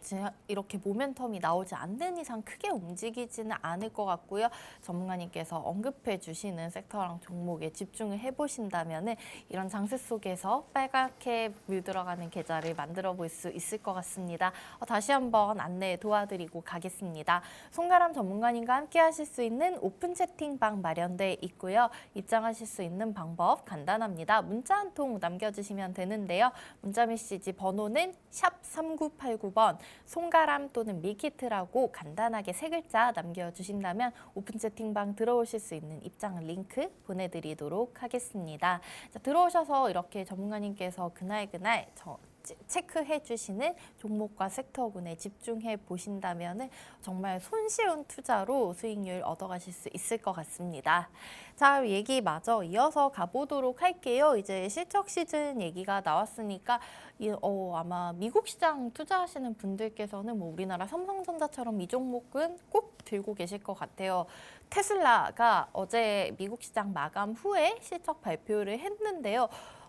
이렇게 모멘텀이 나오지 않는 이상 크게 움직이지는 않을 것 같고요. 전문가님께서 언급해 주시는 섹터랑 종목에 집중을 해보신다면은 이런 장세 속에서 빨갛게 물들어가는 계좌를 만들어 볼 수 있을 것 같습니다. 다시 한번 안내 도와드리고 가겠습니다. 송가람 전문가님과 함께 하실 수 있는 오픈 채팅방 마련돼 있고요. 입장하실 수 있는 방법 간단합니다. 문자 한 통 남겨주시면 되는데요. 문자 메시지 번호는 샵 3989번 송가람 또는 밀키트라고 간단하게 세 글자 남겨주신다면 오픈 채팅방 들어오실 수 있는 입장 링크 보내드리도록 하겠습니다. 자, 들어오셔서 이렇게 전문가님께서 그날 체크해 주시는 종목과 섹터군에 집중해 보신다면 정말 손쉬운 투자로 수익률 얻어가실 수 있을 것 같습니다. 자, 얘기 마저 이어서 가보도록 할게요. 이제 실적 시즌 얘기가 나왔으니까 아마 미국 시장 투자하시는 분들께서는 뭐 우리나라 삼성전자처럼 이 종목은 꼭 들고 계실 것 같아요. 테슬라가 어제 미국 시장 마감 후에 실적 발표를 했는데요.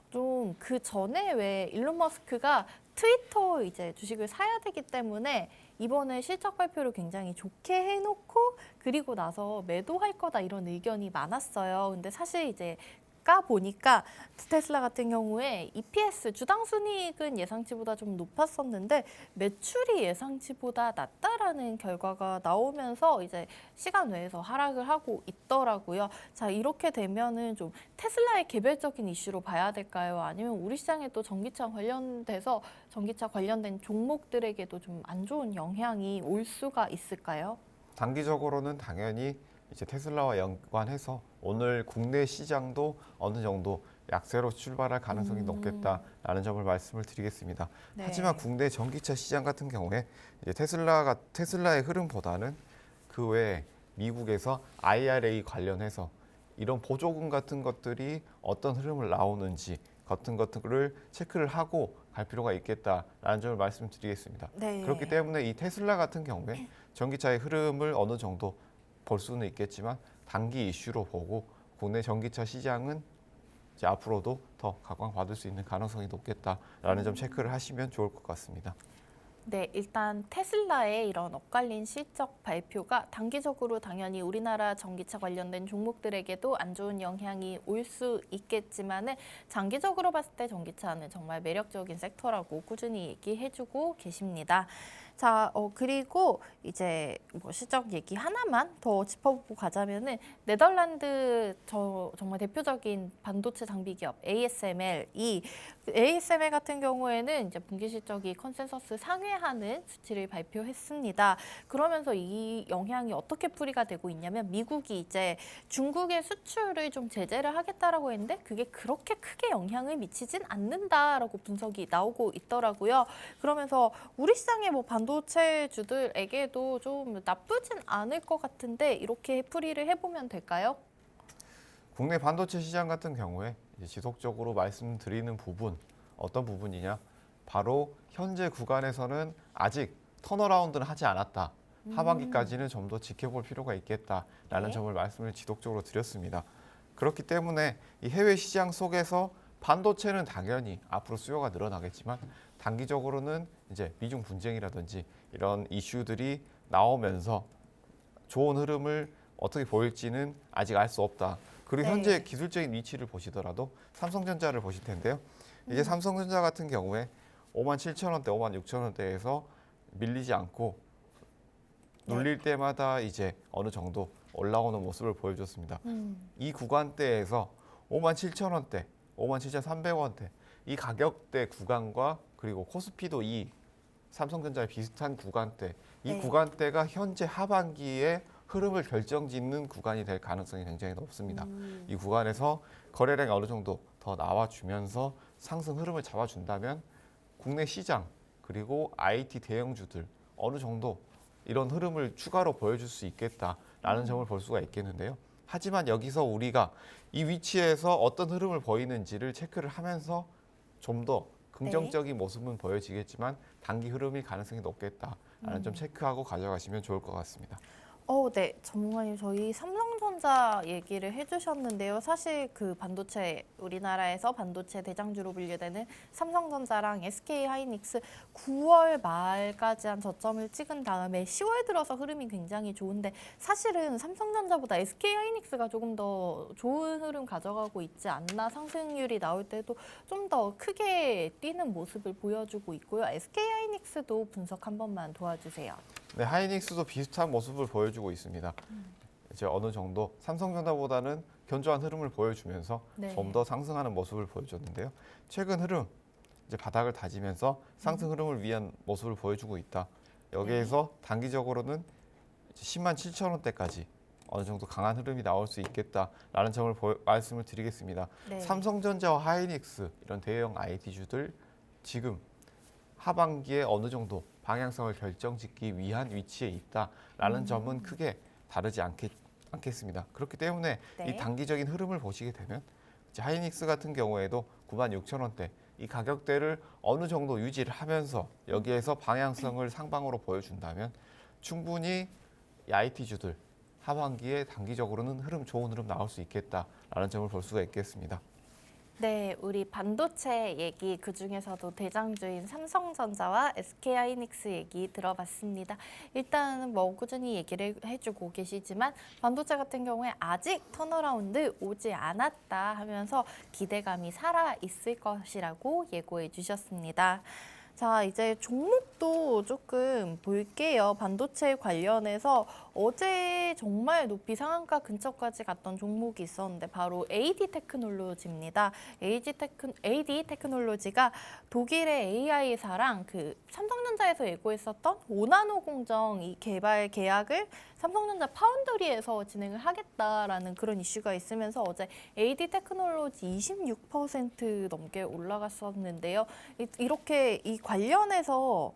좀 그 전에 왜 일론 머스크가 트위터 이제 주식을 사야 되기 때문에 이번에 실적 발표를 굉장히 좋게 해놓고 그리고 나서 매도할 거다 이런 의견이 많았어요. 근데 사실 이제 보니까 테슬라 같은 경우에 EPS 주당 순이익은 예상치보다 좀 높았었는데 매출이 예상치보다 낮다라는 결과가 나오면서 이제 시간 외에서 하락을 하고 있더라고요. 자, 이렇게 되면은 좀 테슬라의 개별적인 이슈로 봐야 될까요? 아니면 우리 시장에 또 전기차 관련된 종목들에게도 좀 안 좋은 영향이 올 수가 있을까요? 단기적으로는 당연히 이제 테슬라와 연관해서 오늘 국내 시장도 어느 정도 약세로 출발할 가능성이 높겠다라는 점을 말씀을 드리겠습니다. 네. 하지만 국내 전기차 시장 같은 경우에 이제 테슬라의 흐름보다는 그 외에 미국에서 IRA 관련해서 이런 보조금 같은 것들이 어떤 흐름을 나오는지 같은 것들을 체크를 하고 갈 필요가 있겠다라는 점을 말씀드리겠습니다. 네. 그렇기 때문에 이 테슬라 같은 경우에 전기차의 흐름을 어느 정도 볼 수는 있겠지만 단기 이슈로 보고 국내 전기차 시장은 이제 앞으로도 더 각광받을 수 있는 가능성이 높겠다라는 점 체크를 하시면 좋을 것 같습니다. 네, 일단 테슬라의 이런 엇갈린 실적 발표가 단기적으로 당연히 우리나라 전기차 관련된 종목들에게도 안 좋은 영향이 올 수 있겠지만은 장기적으로 봤을 때 전기차는 정말 매력적인 섹터라고 꾸준히 얘기해주고 계십니다. 자, 그리고 이제 뭐 실적 얘기 하나만 더 짚어보고 가자면은 네덜란드 정말 대표적인 반도체 장비 기업 ASML 같은 경우에는 이제 분기 실적이 컨센서스 상회하는 수치를 발표했습니다. 그러면서 이 영향이 어떻게 풀이가 되고 있냐면 미국이 이제 중국의 수출을 좀 제재를 하겠다라고 했는데 그게 그렇게 크게 영향을 미치진 않는다라고 분석이 나오고 있더라고요. 그러면서 우리 시장의 뭐 반도체주들에게도 좀 나쁘진 않을 것 같은데 이렇게 풀이를 해보면 될까요? 국내 반도체 시장 같은 경우에 이제 지속적으로 말씀드리는 부분 어떤 부분이냐? 바로 현재 구간에서는 아직 턴어라운드는 하지 않았다. 하반기까지는 좀 더 지켜볼 필요가 있겠다라는 네. 점을 말씀을 지속적으로 드렸습니다. 그렇기 때문에 이 해외 시장 속에서 반도체는 당연히 앞으로 수요가 늘어나겠지만 단기적으로는 이제 미중 분쟁이라든지 이런 이슈들이 나오면서 좋은 흐름을 어떻게 보일지는 아직 알 수 없다. 그리고 네. 현재 기술적인 위치를 보시더라도 삼성전자를 보실 텐데요. 이제 삼성전자 같은 경우에 57,000원대, 56,000원대에서 밀리지 않고 눌릴 때마다 이제 어느 정도 올라오는 모습을 보여줬습니다. 이 구간대에서 57,000원대, 57,300원대 이 가격대 구간과 그리고 코스피도 이 삼성전자의 비슷한 구간대, 이 네. 구간대가 현재 하반기에 흐름을 결정짓는 구간이 될 가능성이 굉장히 높습니다. 이 구간에서 거래량이 어느 정도 더 나와주면서 상승 흐름을 잡아준다면 국내 시장 그리고 IT 대형주들 어느 정도 이런 흐름을 추가로 보여줄 수 있겠다라는 점을 볼 수가 있겠는데요. 하지만 여기서 우리가 이 위치에서 어떤 흐름을 보이는지를 체크를 하면서 좀 더 긍정적인 모습은 보여지겠지만 단기 흐름일 가능성이 높겠다라는 점 체크하고 가져가시면 좋을 것 같습니다. 네. 전문가님, 저희 삼성전자 얘기를 해주셨는데요. 사실 그 반도체, 우리나라에서 반도체 대장주로 분류되는 삼성전자랑 SK하이닉스 9월 말까지 한 저점을 찍은 다음에 10월 들어서 흐름이 굉장히 좋은데 사실은 삼성전자보다 SK하이닉스가 조금 더 좋은 흐름 가져가고 있지 않나, 상승률이 나올 때도 좀 더 크게 뛰는 모습을 보여주고 있고요. SK하이닉스도 분석 한 번만 도와주세요. 네, 하이닉스도 비슷한 모습을 보여주고 있습니다. 이제 어느 정도 삼성전자보다는 견조한 흐름을 보여주면서 네. 좀 더 상승하는 모습을 보여줬는데요. 최근 흐름 이제 바닥을 다지면서 상승 흐름을 위한 모습을 보여주고 있다. 여기에서 단기적으로는 107,000원대까지 어느 정도 강한 흐름이 나올 수 있겠다라는 점을 말씀을 드리겠습니다. 네. 삼성전자와 하이닉스 이런 대형 IT주들 지금 하반기에 어느 정도 방향성을 결정짓기 위한 위치에 있다라는 점은 크게 다르지 않겠습니다. 그렇기 때문에 네. 이 단기적인 흐름을 보시게 되면 이제 하이닉스 같은 경우에도 96,000원대 이 가격대를 어느 정도 유지를 하면서 여기에서 방향성을 상방으로 보여준다면 충분히 이 IT주들 하반기에 단기적으로는 좋은 흐름 나올 수 있겠다라는 점을 볼 수가 있겠습니다. 네, 우리 반도체 얘기, 그중에서도 대장주인 삼성전자와 SK하이닉스 얘기 들어봤습니다. 일단은 뭐 꾸준히 얘기를 해주고 계시지만 반도체 같은 경우에 아직 턴어라운드 오지 않았다 하면서 기대감이 살아있을 것이라고 예고해 주셨습니다. 자, 이제 종목도 조금 볼게요. 반도체 관련해서 어제 정말 높이 상한가 근처까지 갔던 종목이 있었는데 바로 AD 테크놀로지입니다. AD 테크놀로지가 독일의 AI사랑 그 삼성전자에서 예고했었던 5나노 공정 이 개발 계약을 삼성전자 파운드리에서 진행을 하겠다라는 그런 이슈가 있으면서 어제 AD 테크놀로지 26% 넘게 올라갔었는데요. 이렇게 이 관련해서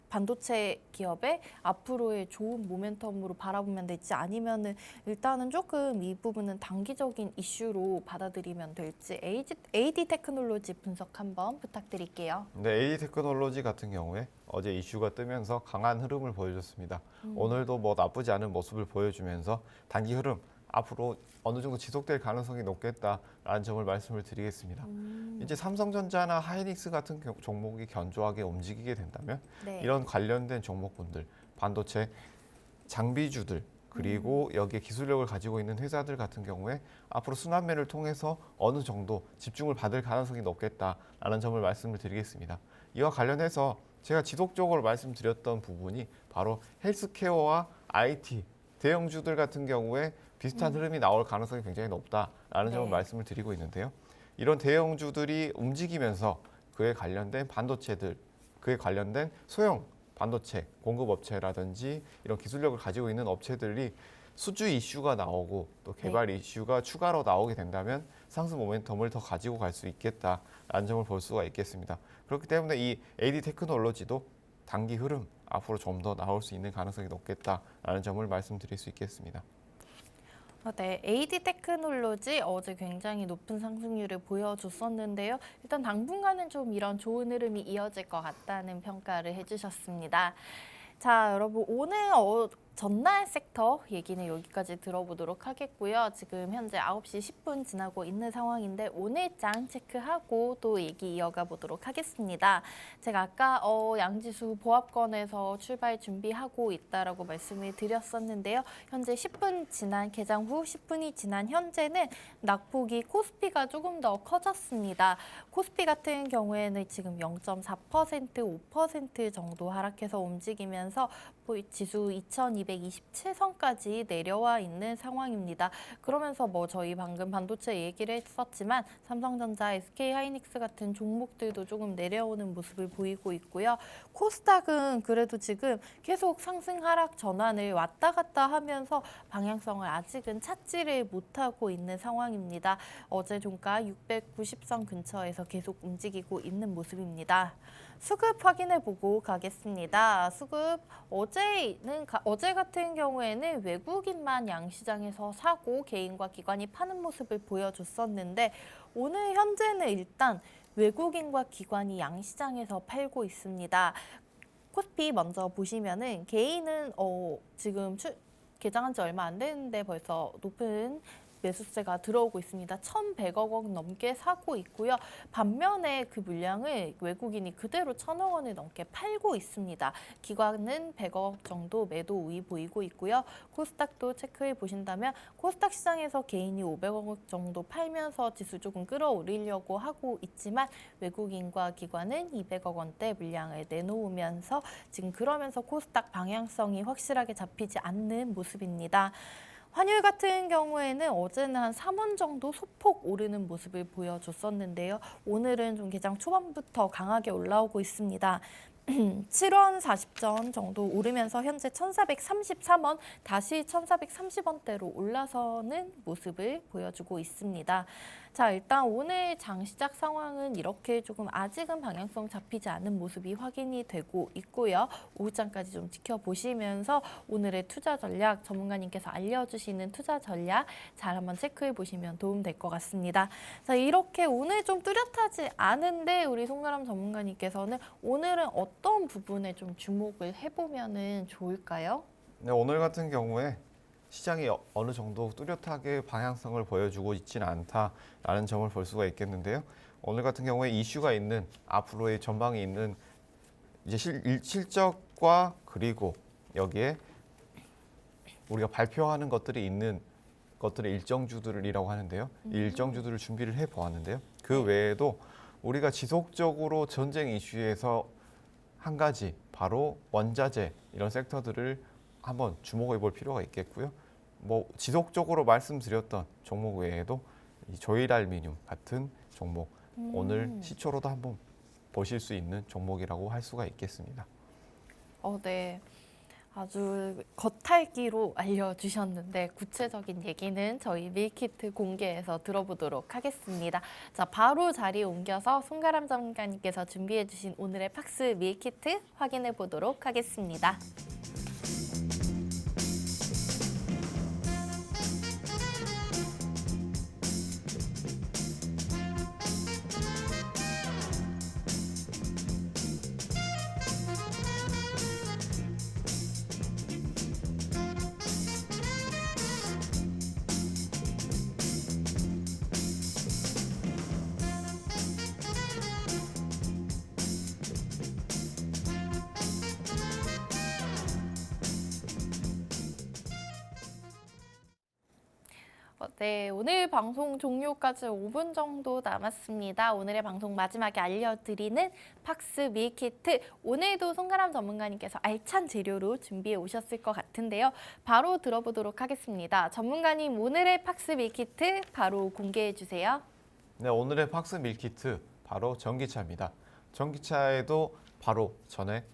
반도체 기업의 앞으로의 좋은 모멘텀으로 바라보면 될지 아니면은 일단은 조금 이 부분은 단기적인 이슈로 받아들이면 될지 AD 테크놀로지 분석 한번 부탁드릴게요. 네, AD 테크놀로지 같은 경우에 어제 이슈가 뜨면서 강한 흐름을 보여줬습니다. 오늘도 뭐 나쁘지 않은 모습을 보여주면서 단기 흐름 앞으로 어느 정도 지속될 가능성이 높겠다라는 점을 말씀을 드리겠습니다. 이제 삼성전자나 하이닉스 같은 종목이 견조하게 움직이게 된다면 네. 이런 관련된 종목군들, 반도체 장비주들 그리고 여기에 기술력을 가지고 있는 회사들 같은 경우에 앞으로 순환매를 통해서 어느 정도 집중을 받을 가능성이 높겠다라는 점을 말씀을 드리겠습니다. 이와 관련해서 제가 지속적으로 말씀드렸던 부분이 바로 헬스케어와 IT 대형주들 같은 경우에 비슷한 흐름이 나올 가능성이 굉장히 높다라는 점을 네. 말씀을 드리고 있는데요. 이런 대형주들이 움직이면서 그에 관련된 반도체들, 그에 관련된 소형 반도체 공급업체라든지 이런 기술력을 가지고 있는 업체들이 수주 이슈가 나오고 또 개발 이슈가 추가로 나오게 된다면 상승 모멘텀을 더 가지고 갈 수 있겠다라는 점을 볼 수가 있겠습니다. 그렇기 때문에 이 AD 테크놀로지도 단기 흐름 앞으로 좀 더 나올 수 있는 가능성이 높겠다라는 점을 말씀드릴 수 있겠습니다. 네, AD 테크놀로지 어제 굉장히 높은 상승률을 보여줬었는데요. 일단 당분간은 좀 이런 좋은 흐름이 이어질 것 같다는 평가를 해주셨습니다. 자, 여러분 오늘 전날 섹터 얘기는 여기까지 들어보도록 하겠고요. 지금 현재 9시 10분 지나고 있는 상황인데 오늘장 체크하고 또 얘기 이어가 보도록 하겠습니다. 제가 아까 양지수 보합권에서 출발 준비하고 있다라고 말씀을 드렸었는데요. 현재 10분 지난 개장 후 10분이 지난 현재는 낙폭이 코스피가 조금 더 커졌습니다. 코스피 같은 경우에는 지금 0.4%, 5% 정도 하락해서 움직이면서 지수 2227선까지 내려와 있는 상황입니다. 그러면서 저희 방금 반도체 얘기를 했었지만 삼성전자, SK하이닉스 같은 종목들도 조금 내려오는 모습을 보이고 있고요. 코스닥은 그래도 지금 계속 상승 하락 전환을 왔다 갔다 하면서 방향성을 아직은 찾지를 못하고 있는 상황입니다. 어제 종가 690선 근처에서 계속 움직이고 있는 모습입니다. 수급 확인해 보고 가겠습니다. 수급 어제 같은 경우에는 외국인만 양시장에서 사고 개인과 기관이 파는 모습을 보여줬었는데 오늘 현재는 일단 외국인과 기관이 양시장에서 팔고 있습니다. 코스피 먼저 보시면은 개인은 지금 개장한 지 얼마 안 됐는데 벌써 높은 매수세가 들어오고 있습니다. 1,100억 원 넘게 사고 있고요. 반면에 그 물량을 외국인이 그대로 1,000억 원을 넘게 팔고 있습니다. 기관은 100억 정도 매도 우위 보이고 있고요. 코스닥도 체크해 보신다면 코스닥 시장에서 개인이 500억 정도 팔면서 지수 조금 끌어올리려고 하고 있지만 외국인과 기관은 200억 원대 물량을 내놓으면서 지금 그러면서 코스닥 방향성이 확실하게 잡히지 않는 모습입니다. 환율 같은 경우에는 어제는 한 3원 정도 소폭 오르는 모습을 보여줬었는데요. 오늘은 좀 개장 초반부터 강하게 올라오고 있습니다. 7원 40전 정도 오르면서 현재 1,433원, 다시 1,430원대로 올라서는 모습을 보여주고 있습니다. 자, 일단 오늘 장 시작 상황은 이렇게 조금 아직은 방향성 잡히지 않은 모습이 확인이 되고 있고요. 오후장까지 좀 지켜보시면서 오늘의 투자 전략, 전문가님께서 알려주시는 투자 전략 잘 한번 체크해 보시면 도움 될 것 같습니다. 자, 이렇게 오늘 좀 뚜렷하지 않은데 우리 송가람 전문가님께서는 오늘은 어떤 부분에 좀 주목을 해보면은 좋을까요? 네, 오늘 같은 경우에 시장이 어느 정도 뚜렷하게 방향성을 보여주고 있지는 않다라는 점을 볼 수가 있겠는데요. 오늘 같은 경우에 이슈가 있는 앞으로의 전방이 있는 이제 실적과 그리고 여기에 우리가 발표하는 것들이 있는 것들의 일정주들이라고 하는데요. 이 일정주들을 준비를 해 보았는데요. 그 외에도 우리가 지속적으로 전쟁 이슈에서 한 가지 바로 원자재 이런 섹터들을 한번 주목해 볼 필요가 있겠고요. 지속적으로 말씀드렸던 종목 외에도 이 조일알미늄 같은 종목 오늘 시초로도 한번 보실 수 있는 종목이라고 할 수가 있겠습니다. 네. 아주 겉핥기로 알려주셨는데 구체적인 얘기는 저희 밀키트 공개해서 들어보도록 하겠습니다. 자, 바로 자리 옮겨서 송가람 전문가님께서 준비해 주신 오늘의 팍스 밀키트 확인해 보도록 하겠습니다. 네, 오늘 방송 종료까지 5분 정도 남았습니다. 오늘의 방송 마지막에 알려드리는 팍스 밀키트. 오늘도 송가람 전문가님께서 알찬 재료로 준비해 오셨을 것 같은데요. 바로 들어보도록 하겠습니다. 전문가님, 오늘의 팍스 밀키트 바로 공개해 주세요. 네, 오늘의 팍스 밀키트 바로 전기차입니다. 전기차에도 바로 전에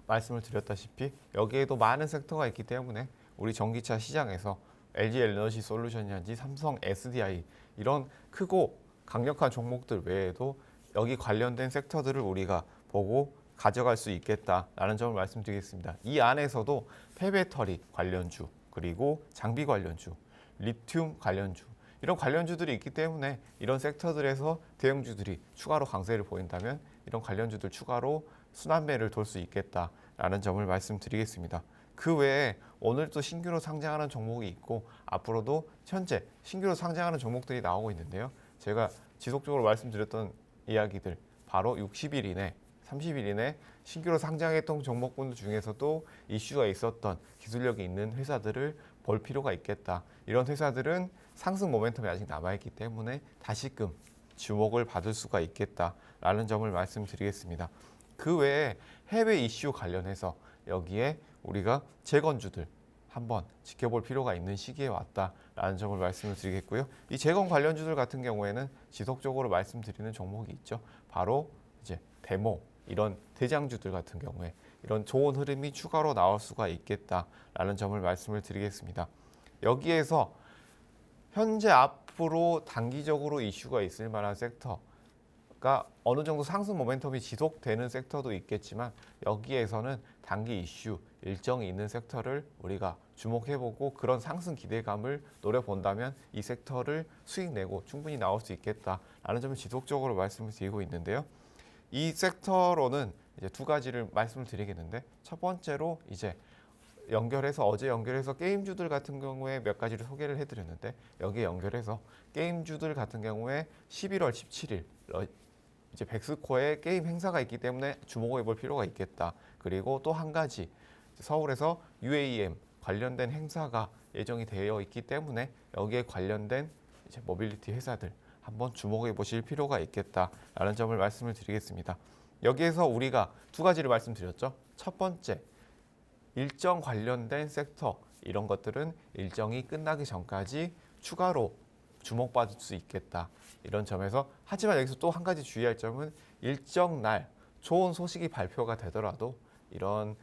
말씀을 드렸다시피 여기에도 많은 섹터가 있기 때문에 우리 전기차 시장에서 LG 에너지 솔루션이라든지 삼성 SDI 이런 크고 강력한 종목들 외에도 여기 관련된 섹터들을 우리가 보고 가져갈 수 있겠다라는 점을 말씀드리겠습니다. 이 안에서도 폐배터리 관련주, 그리고 장비 관련주, 리튬 관련주 이런 관련주들이 있기 때문에 이런 섹터들에서 대형주들이 추가로 강세를 보인다면 이런 관련주들 추가로 순환매를 돌 수 있겠다라는 점을 말씀드리겠습니다. 그 외에 오늘 또 신규로 상장하는 종목이 있고 앞으로도 현재 신규로 상장하는 종목들이 나오고 있는데요. 제가 지속적으로 말씀드렸던 이야기들 바로 60일 이내, 30일 이내 신규로 상장했던 종목군들 중에서도 이슈가 있었던 기술력이 있는 회사들을 볼 필요가 있겠다. 이런 회사들은 상승 모멘텀이 아직 남아있기 때문에 다시금 주목을 받을 수가 있겠다라는 점을 말씀드리겠습니다. 그 외에 해외 이슈 관련해서 여기에 우리가 재건주들 한번 지켜볼 필요가 있는 시기에 왔다라는 점을 말씀을 드리겠고요. 이 재건 관련주들 같은 경우에는 지속적으로 말씀드리는 종목이 있죠. 바로 이제 데모 이런 대장주들 같은 경우에 이런 좋은 흐름이 추가로 나올 수가 있겠다라는 점을 말씀을 드리겠습니다. 여기에서 현재 앞으로 단기적으로 이슈가 있을 만한 섹터가 어느 정도 상승 모멘텀이 지속되는 섹터도 있겠지만 여기에서는 단기 이슈 일정이 있는 섹터를 우리가 주목해보고 그런 상승 기대감을 노려본다면 이 섹터를 수익 내고 충분히 나올 수 있겠다라는 점을 지속적으로 말씀을 드리고 있는데요. 이 섹터로는 이제 두 가지를 말씀을 드리겠는데 첫 번째로 이제 어제 연결해서 게임주들 같은 경우에 몇 가지를 소개를 해드렸는데 여기에 연결해서 게임주들 같은 경우에 11월 17일 이제 백스코어에 게임 행사가 있기 때문에 주목해 볼 필요가 있겠다. 그리고 또 한 가지 서울에서 UAM 관련된 행사가 예정이 되어 있기 때문에 여기에 관련된 이제 모빌리티 회사들 한번 주목해 보실 필요가 있겠다라는 점을 말씀을 드리겠습니다. 여기에서 우리가 두 가지를 말씀드렸죠. 첫 번째, 일정 관련된 섹터 이런 것들은 일정이 끝나기 전까지 추가로 주목받을 수 있겠다. 이런 점에서 하지만 여기서 또 한 가지 주의할 점은 일정 날 좋은 소식이 발표가 되더라도 이런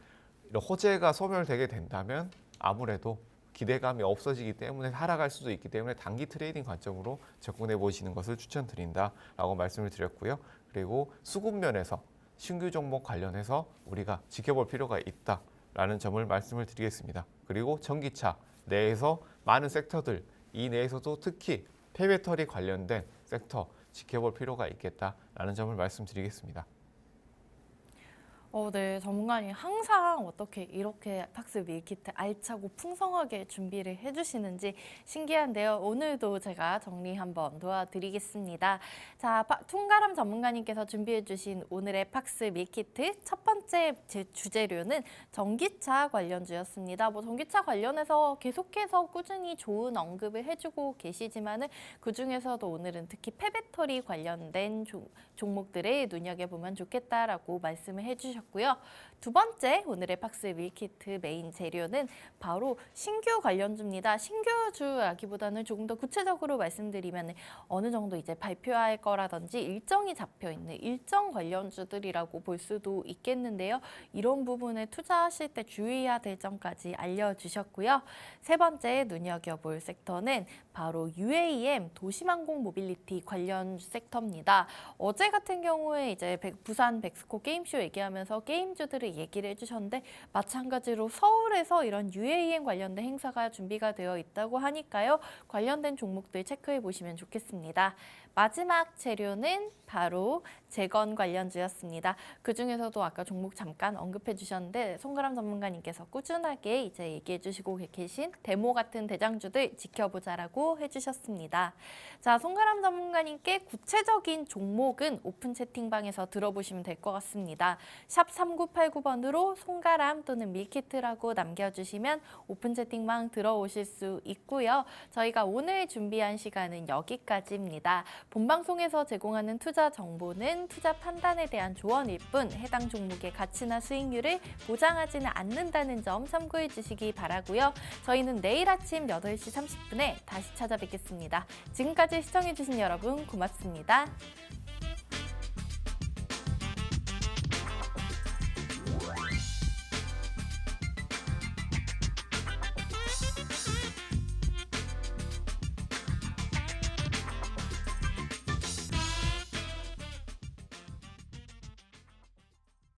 호재가 소멸되게 된다면 아무래도 기대감이 없어지기 때문에 하락할 수도 있기 때문에 단기 트레이딩 관점으로 접근해 보시는 것을 추천드린다라고 말씀을 드렸고요. 그리고 수급 면에서 신규 종목 관련해서 우리가 지켜볼 필요가 있다라는 점을 말씀을 드리겠습니다. 그리고 전기차 내에서 많은 섹터들 이 내에서도 특히 폐배터리 관련된 섹터 지켜볼 필요가 있겠다라는 점을 말씀드리겠습니다. 네, 전문가님 항상 어떻게 이렇게 팍스 밀키트 알차고 풍성하게 준비를 해주시는지 신기한데요. 오늘도 제가 정리 한번 도와드리겠습니다. 자, 통가람 전문가님께서 준비해주신 오늘의 팍스 밀키트 첫 번째 주재료는 전기차 관련주였습니다. 전기차 관련해서 계속해서 꾸준히 좋은 언급을 해주고 계시지만은 그 중에서도 오늘은 특히 폐배터리 관련된 종목들에 눈여겨보면 좋겠다라고 말씀을 해주셨고요. 두 번째 오늘의 팍스 밀키트 메인 재료는 바로 신규 관련주입니다. 신규주라기보다는 조금 더 구체적으로 말씀드리면 어느 정도 이제 발표할 거라든지 일정이 잡혀 있는 일정 관련주들이라고 볼 수도 있겠는데요. 이런 부분에 투자하실 때 주의해야 될 점까지 알려주셨고요. 세 번째 눈여겨볼 섹터는 바로 UAM 도심항공 모빌리티 관련 섹터입니다. 어제 같은 경우에 이제 부산 백스코 게임쇼 얘기하면서 게임주들을 얘기를 해주셨는데 마찬가지로 서울에서 이런 UAM 관련된 행사가 준비가 되어 있다고 하니까요. 관련된 종목들 체크해 보시면 좋겠습니다. 마지막 재료는 바로 재건 관련주였습니다. 그중에서도 아까 종목 잠깐 언급해 주셨는데 송가람 전문가님께서 꾸준하게 이제 얘기해 주시고 계신 데모 같은 대장주들 지켜보자라고 해주셨습니다. 자, 송가람 전문가님께 구체적인 종목은 오픈 채팅방에서 들어보시면 될 것 같습니다. 샵 3989번으로 송가람 또는 밀키트라고 남겨주시면 오픈 채팅방 들어오실 수 있고요. 저희가 오늘 준비한 시간은 여기까지입니다. 본방송에서 제공하는 투자 정보는 투자 판단에 대한 조언일 뿐 해당 종목의 가치나 수익률을 보장하지는 않는다는 점 참고해 주시기 바라고요. 저희는 내일 아침 8시 30분에 다시 찾아뵙겠습니다. 지금까지 시청해 주신 여러분 고맙습니다.